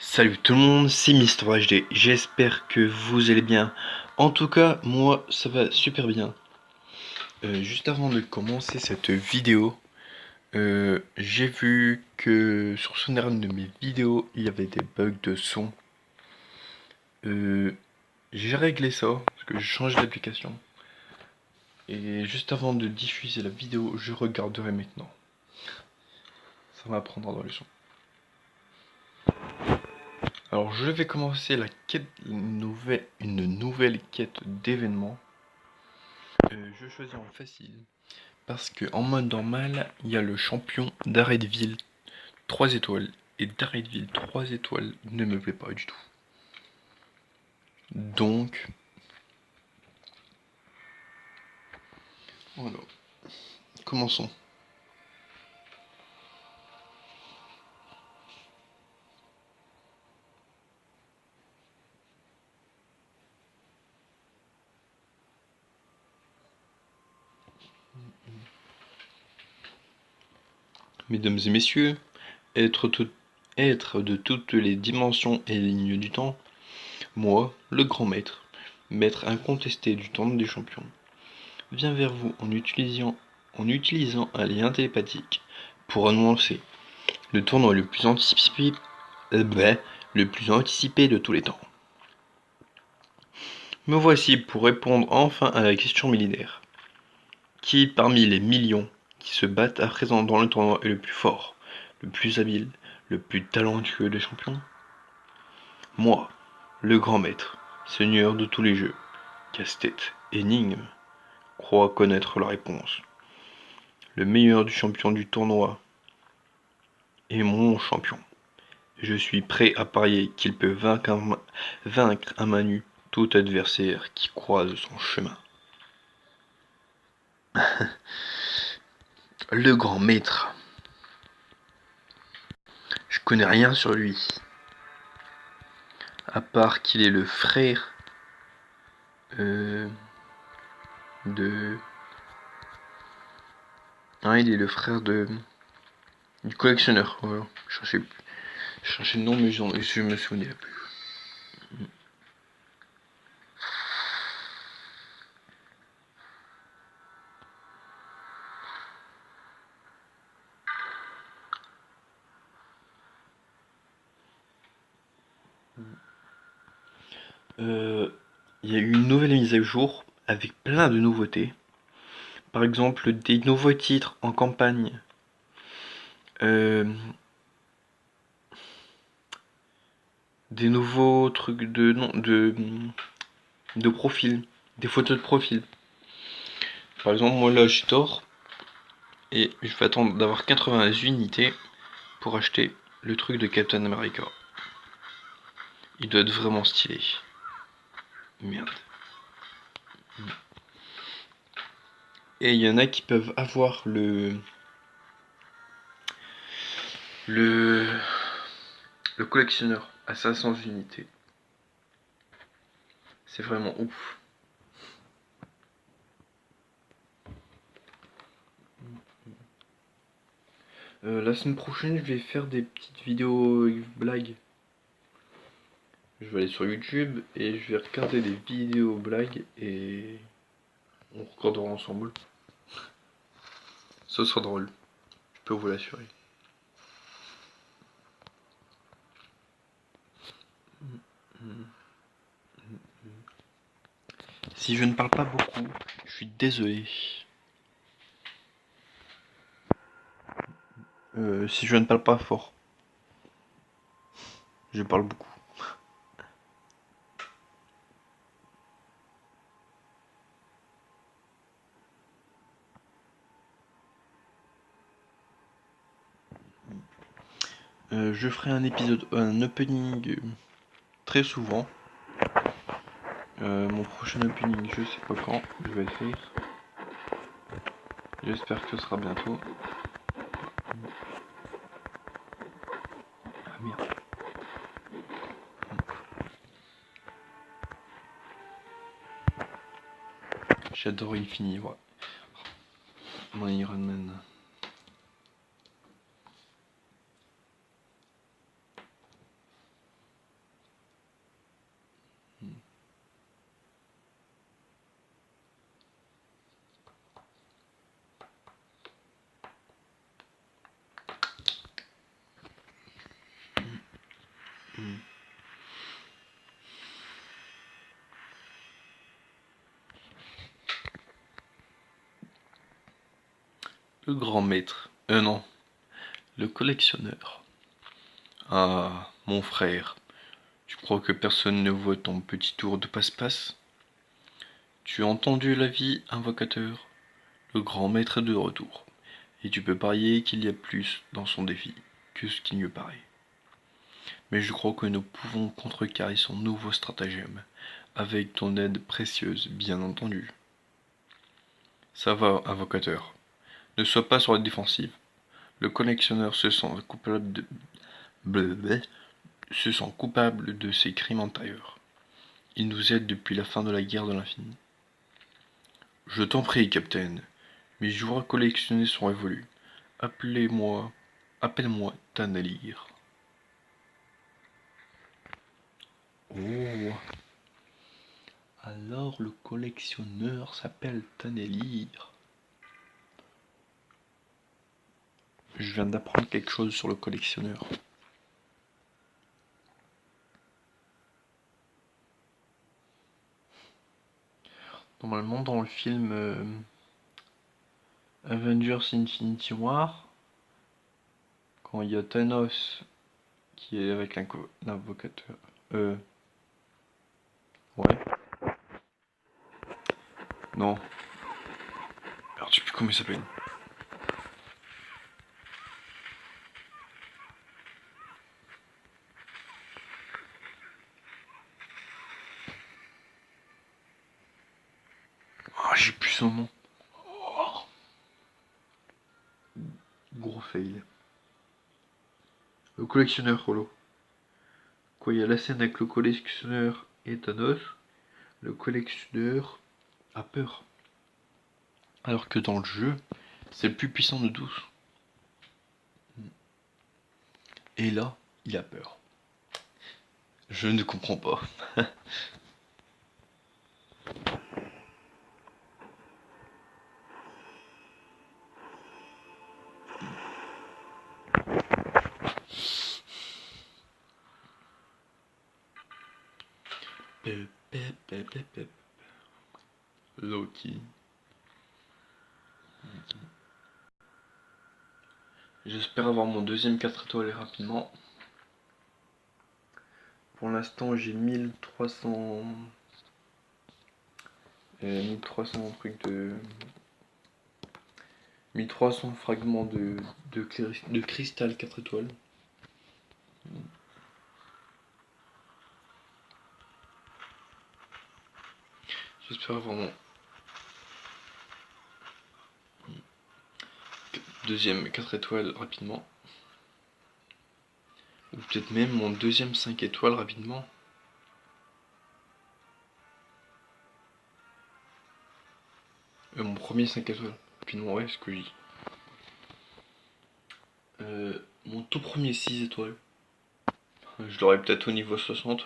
Salut tout le monde, c'est Mister HD, j'espère que vous allez bien. En tout cas, moi ça va super bien. Juste avant de commencer cette vidéo, j'ai vu que sur certaines de mes vidéos, il y avait des bugs de son. J'ai réglé ça, parce que je change d'application. Et juste avant de diffuser la vidéo, je regarderai maintenant. Ça m'apprendra dans les sons. Alors je vais commencer la quête, une nouvelle quête d'événements. Je choisis en facile. Parce que en mode normal, il y a le champion d'Aretville 3 étoiles. Et d'Aretville 3 étoiles ne me plaît pas du tout. Donc, voilà. Commençons. Mesdames et messieurs, être, être de toutes les dimensions et lignes du temps, moi, le grand maître, maître incontesté du temps des champions, viens vers vous en utilisant un lien télépathique pour annoncer le tournoi le plus anticipé de tous les temps. Me voici pour répondre enfin à la question millénaire. Qui parmi les millions qui se battent à présent dans le tournoi est le plus fort, le plus habile, le plus talentueux des champions? Moi, le grand maître, seigneur de tous les jeux, casse-tête, énigme, crois connaître la réponse. Le meilleur du champion du tournoi est mon champion. Je suis prêt à parier qu'il peut vaincre à main nue tout adversaire qui croise son chemin. Le grand maître. Je connais rien sur lui. À part qu'il est le frère de. Ah, il est le frère du collectionneur. Voilà. Je cherchais le nom, mais je me souvenais plus. Il y a eu une nouvelle mise à jour avec plein de nouveautés. Par exemple, des nouveaux titres en campagne. Euh, des nouveaux trucs de profil. Des photos de profil. Par exemple, moi là, je dors. Et je vais attendre d'avoir 80 unités pour acheter le truc de Captain America. Il doit être vraiment stylé. Merde. Et il y en a qui peuvent avoir le, le collectionneur à 500 unités. C'est vraiment ouf. La semaine prochaine, je vais faire des petites vidéos blagues. Je vais aller sur YouTube et je vais regarder des vidéos blagues et on regardera ensemble. Ce sera drôle, je peux vous l'assurer. Si je ne parle pas beaucoup, je suis désolé. Si je ne parle pas fort, je parle beaucoup. Je ferai un opening très souvent. Mon prochain opening, je sais pas quand je vais le faire. J'espère que ce sera bientôt. Ah merde. J'adore Infinity War. Mon Iron Man. Hmm. Le grand maître. Non. Le collectionneur. Ah, mon frère. Tu crois que personne ne voit ton petit tour de passe-passe? Tu as entendu l'avis, invocateur? Le grand maître est de retour. Et tu peux parier qu'il y a plus dans son défi que ce qu'il ne paraît. Mais je crois que nous pouvons contrecarrer son nouveau stratagème, avec ton aide précieuse, bien entendu. Ça va, invocateur. Ne sois pas sur la défensive. Le collectionneur se sent coupable de... Blablabla. Se sent coupable de ses crimes antérieurs. Il nous aide depuis la fin de la guerre de l'infini. Je t'en prie, capitaine. Mes jours à collectionner sont révolus. Appelez-moi... Appelle-moi Tanalir. Oh, alors le collectionneur s'appelle Tanelir. Je viens d'apprendre quelque chose sur le collectionneur. Normalement, dans le film Avengers Infinity War, quand il y a Thanos qui est avec l'invocateur. Ouais. Non. Alors, je sais plus comment il s'appelle. Ah, j'ai plus son nom. Oh, gros fail. Le collectionneur, Rolo. Quand il y a la scène avec le collectionneur et Thanos, le collectionneur a peur. Alors que dans le jeu, c'est le plus puissant de tous. Et là, il a peur. Je ne comprends pas. Loki. J'espère avoir mon deuxième 4 étoiles rapidement. Pour l'instant, j'ai 1300. 1300 trucs de. 1300 fragments de cristal 4 étoiles. J'espère avoir mon deuxième 4 étoiles rapidement. Ou peut-être même mon deuxième 5 étoiles rapidement. Mon premier 5 étoiles rapidement, ouais, ce que je dis. Mon tout premier 6 étoiles. Je l'aurai peut-être au niveau 60.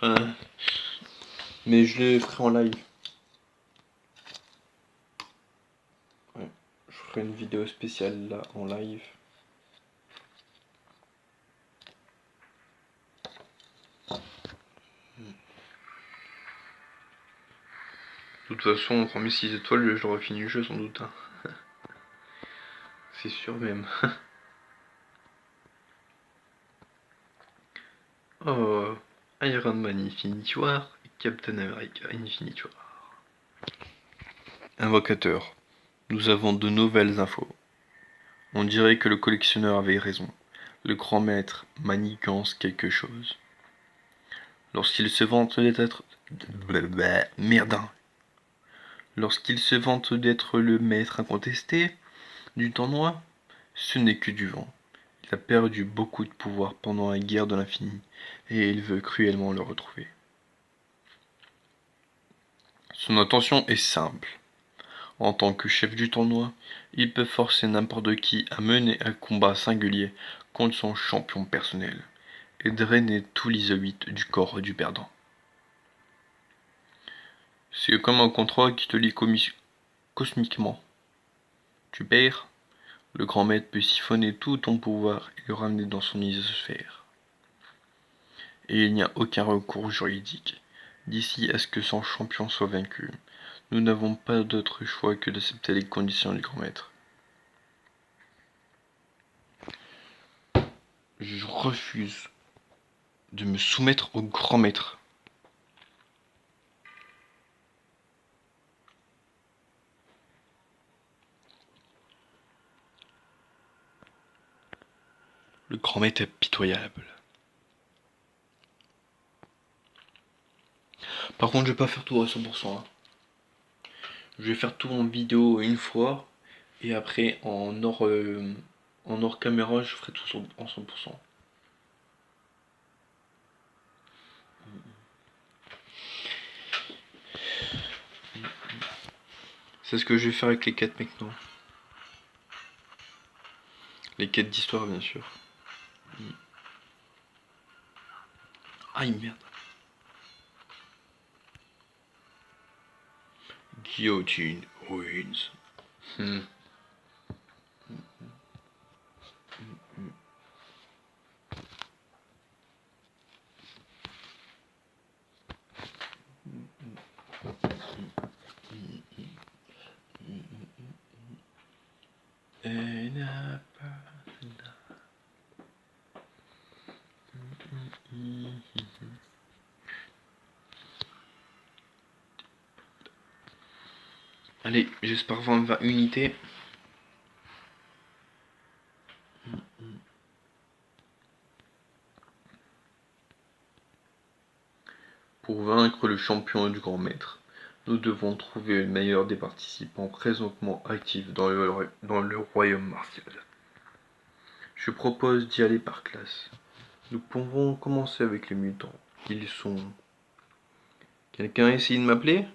Mais je le ferai en live. Ouais, je ferai une vidéo spéciale là en live. De toute façon, au premier 6 étoiles, je l'aurai fini le jeu sans doute. Hein. C'est sûr même. Oh, Iron Man Infinity War et Captain America Infinity War. Invocateur, nous avons de nouvelles infos. On dirait que le collectionneur avait raison. Le grand maître manigance quelque chose. Lorsqu'il se vante d'être... Merdin. Lorsqu'il se vante d'être le maître incontesté du tournoi, ce n'est que du vent. Il a perdu beaucoup de pouvoir pendant la guerre de l'infini, et il veut cruellement le retrouver. Son intention est simple. En tant que chef du tournoi, il peut forcer n'importe qui à mener un combat singulier contre son champion personnel, et drainer tout l'isoïte du corps du perdant. C'est comme un contrat qui te lie cosmiquement. Tu perds, le grand maître peut siphonner tout ton pouvoir et le ramener dans son isosphère. et il n'y a aucun recours juridique. D'ici à ce que son champion soit vaincu, nous n'avons pas d'autre choix que d'accepter les conditions du grand maître. Je refuse de me soumettre au grand maître. Le grand maître est pitoyable. Par contre, je vais pas faire tout à 100%. Hein. Je vais faire tout en vidéo une fois, et après en hors caméra, je ferai tout en 100%. C'est ce que je vais faire avec les quêtes maintenant. Les quêtes d'histoire, bien sûr. Aïe, merde. Guillotine wins. Allez, j'espère vendre 20 unités. Pour vaincre le champion du grand maître, nous devons trouver le meilleur des participants présentement actifs dans le royaume martial. Je propose d'y aller par classe. Nous pouvons commencer avec les mutants. Ils sont... Quelqu'un a essayé de m'appeler?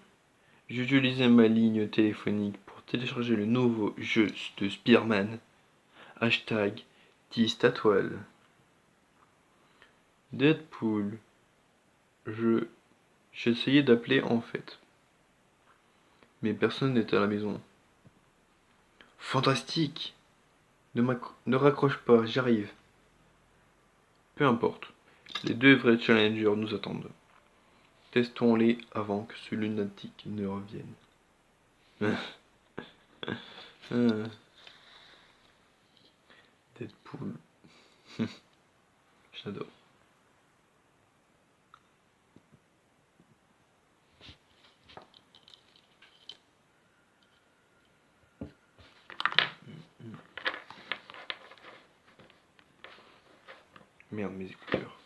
J'utilisais ma ligne téléphonique pour télécharger le nouveau jeu de Spider-Man. Hashtag 10 toile. Deadpool. J'essayais d'appeler en fait. Mais personne n'était à la maison. Fantastique! Ne raccroche pas, j'arrive. Peu importe. Les deux vrais challengers nous attendent. Testons-les avant que ce lunatique ne revienne. Deadpool. J'adore. Merde, mes écouteurs.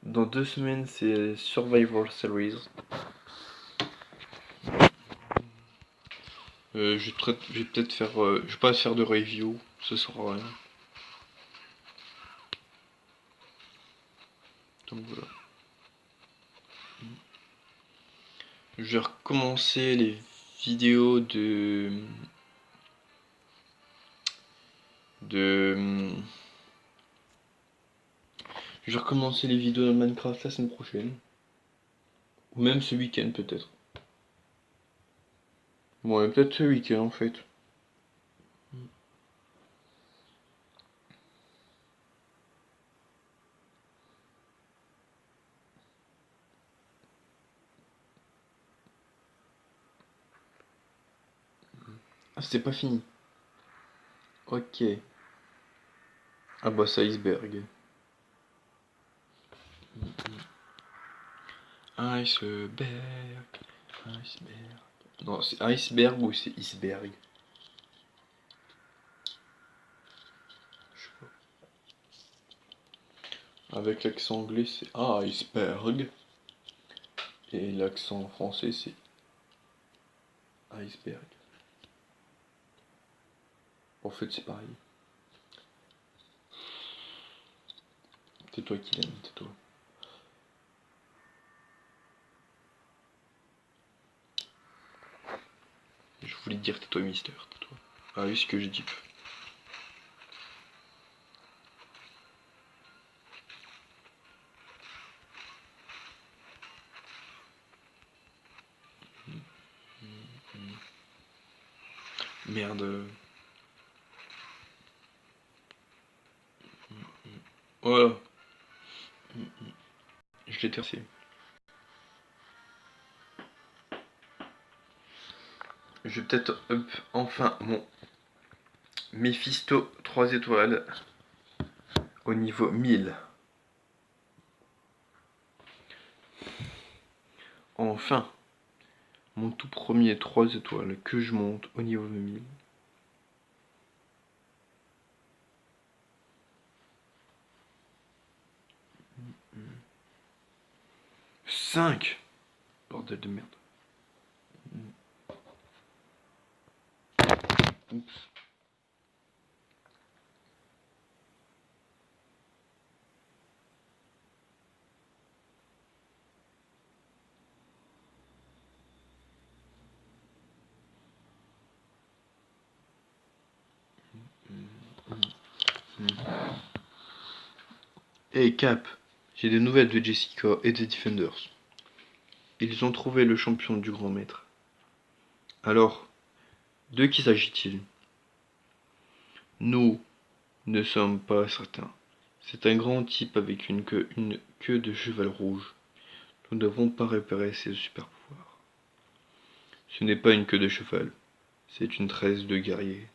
Dans 2 semaines, c'est Survivor Series. Je vais peut-être faire... je vais pas faire de review, ce sera rien. Donc voilà. Je vais recommencer les vidéos de... Je vais recommencer les vidéos de Minecraft la semaine prochaine. Ou même ce week-end peut-être. Ouais, peut-être ce week-end en fait. Ah, c'était pas fini. Ok. Ah bah c'est iceberg. Iceberg. Iceberg. Non, c'est iceberg ou c'est iceberg? Je sais pas. Avec l'accent anglais c'est iceberg. Et l'accent français c'est iceberg. En fait c'est pareil. Tais-toi Kylian, tais-toi. Je voulais dire tais-toi Mister, tais-toi. Ah oui, ce que je dis. Merde. Voilà. Je l'ai tercé. Je vais peut-être up enfin mon Mephisto 3 étoiles au niveau 1000. Enfin, mon tout premier 3 étoiles que je monte au niveau de 1000. 5. Bordel de merde. Oups. Hey Cap, j'ai des nouvelles de Jessica et des Defenders. Ils ont trouvé le champion du grand maître. Alors, de qui s'agit-il? Nous ne sommes pas certains. C'est un grand type avec une queue de cheval rouge. Nous n'avons pas repéré ses super pouvoirs. Ce n'est pas une queue de cheval, c'est une tresse de guerrier.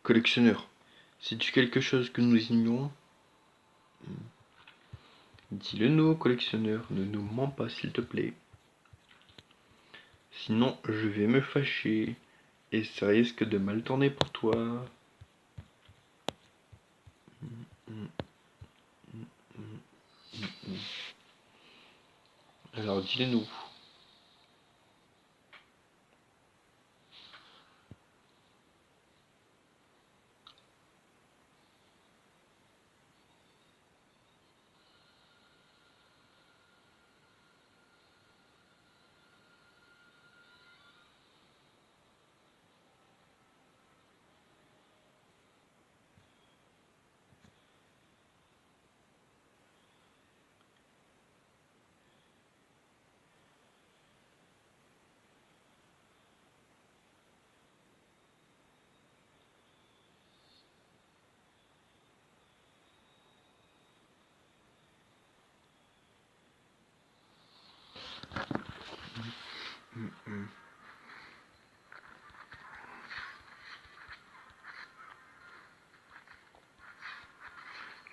Collectionneur, sais-tu quelque chose que nous ignorons? Dis-le nous, collectionneur, ne nous mens pas s'il te plaît. Sinon, je vais me fâcher et ça risque de mal tourner pour toi. Alors dis-le nous.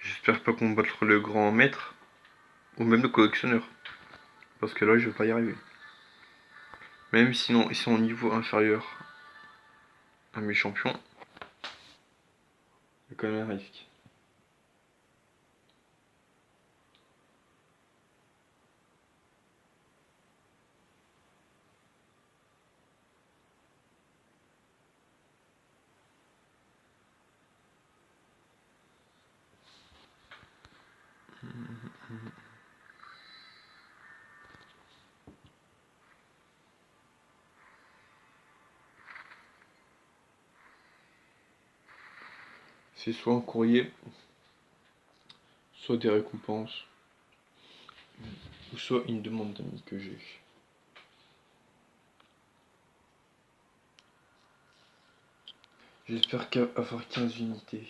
J'espère pas combattre le grand maître ou même le collectionneur. Parce que là, je vais pas y arriver. Même sinon, ils sont au niveau inférieur à mes champions. Il y a quand même un risque. C'est soit un courrier, soit des récompenses, ou soit une demande d'amis que j'ai. J'espère avoir 15 unités.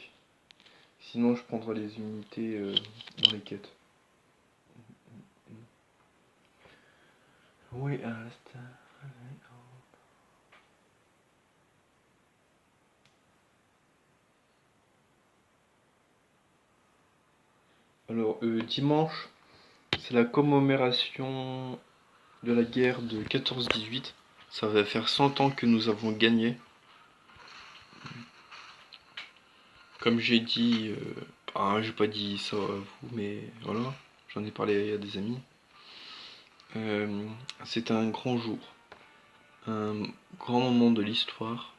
Sinon, je prendrai les unités dans les quêtes. Oui, à l'instant. Alors, dimanche, c'est la commémoration de la guerre de 14-18. Ça va faire 100 ans que nous avons gagné. Comme j'ai dit, j'ai pas dit ça à vous, mais voilà, j'en ai parlé à des amis. C'est un grand jour, un grand moment de l'histoire.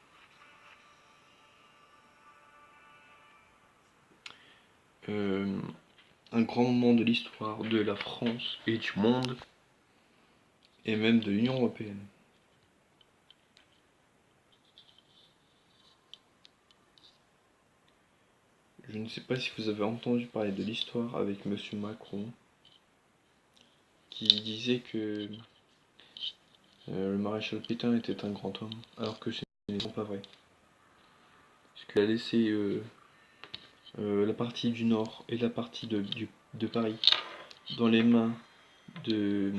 Euh, un grand moment de l'histoire de la France et du monde, et même de l'Union européenne. Je ne sais pas si vous avez entendu parler de l'histoire avec Monsieur Macron, qui disait que Le maréchal Pétain était un grand homme, alors que ce n'est pas vrai. Parce qu'il a laissé la partie du nord et la partie de Paris dans les mains de,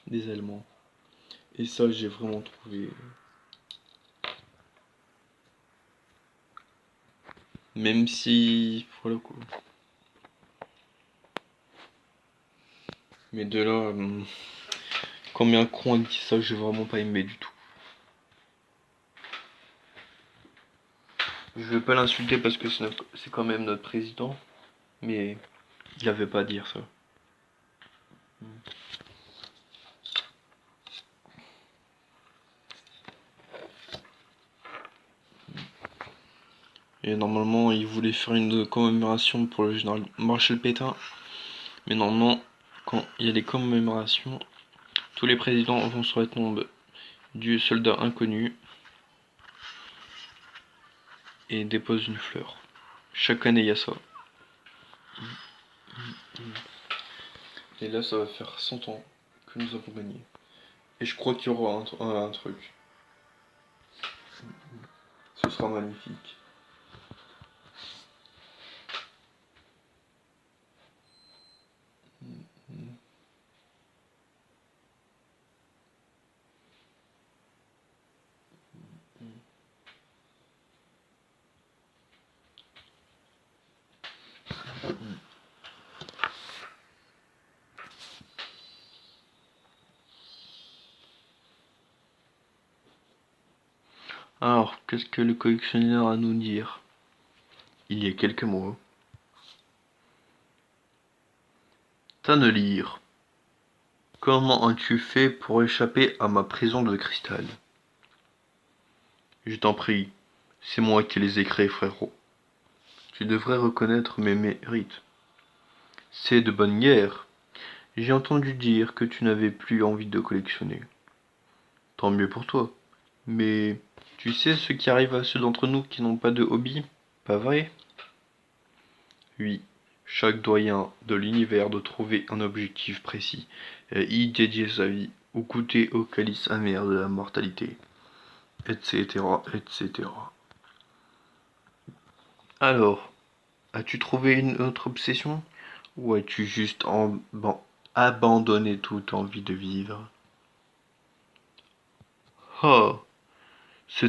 des Allemands. Et ça, j'ai vraiment trouvé. Même si. Voilà quoi. Mais de là, combien con a dit ça, j'ai vraiment pas aimé du tout. Je veux pas l'insulter parce que c'est quand même notre président, mais il avait pas à dire ça. Et normalement, il voulait faire une commémoration pour le général Marshal Pétain. Mais normalement, quand il y a des commémorations, tous les présidents vont sur la tombe du soldat inconnu et déposent une fleur. Chaque année, il y a ça. Et là, ça va faire 100 ans que nous avons gagné. Et je crois qu'il y aura un truc. Ce sera magnifique. Alors, qu'est-ce que le collectionneur a à nous dire? Il y a quelques mots. Tannelire, comment as-tu fait pour échapper à ma prison de cristal? Je t'en prie, c'est moi qui les ai créés, frérot. Tu devrais reconnaître mes mérites. C'est de bonne guerre. J'ai entendu dire que tu n'avais plus envie de collectionner. Tant mieux pour toi. Mais tu sais ce qui arrive à ceux d'entre nous qui n'ont pas de hobby, pas vrai? Oui, chaque doyen de l'univers doit trouver un objectif précis et y dédier sa vie ou goûter au calice amer de la mortalité, etc., etc. Alors, as-tu trouvé une autre obsession? Ou as-tu juste abandonné toute envie de vivre? Oh, ce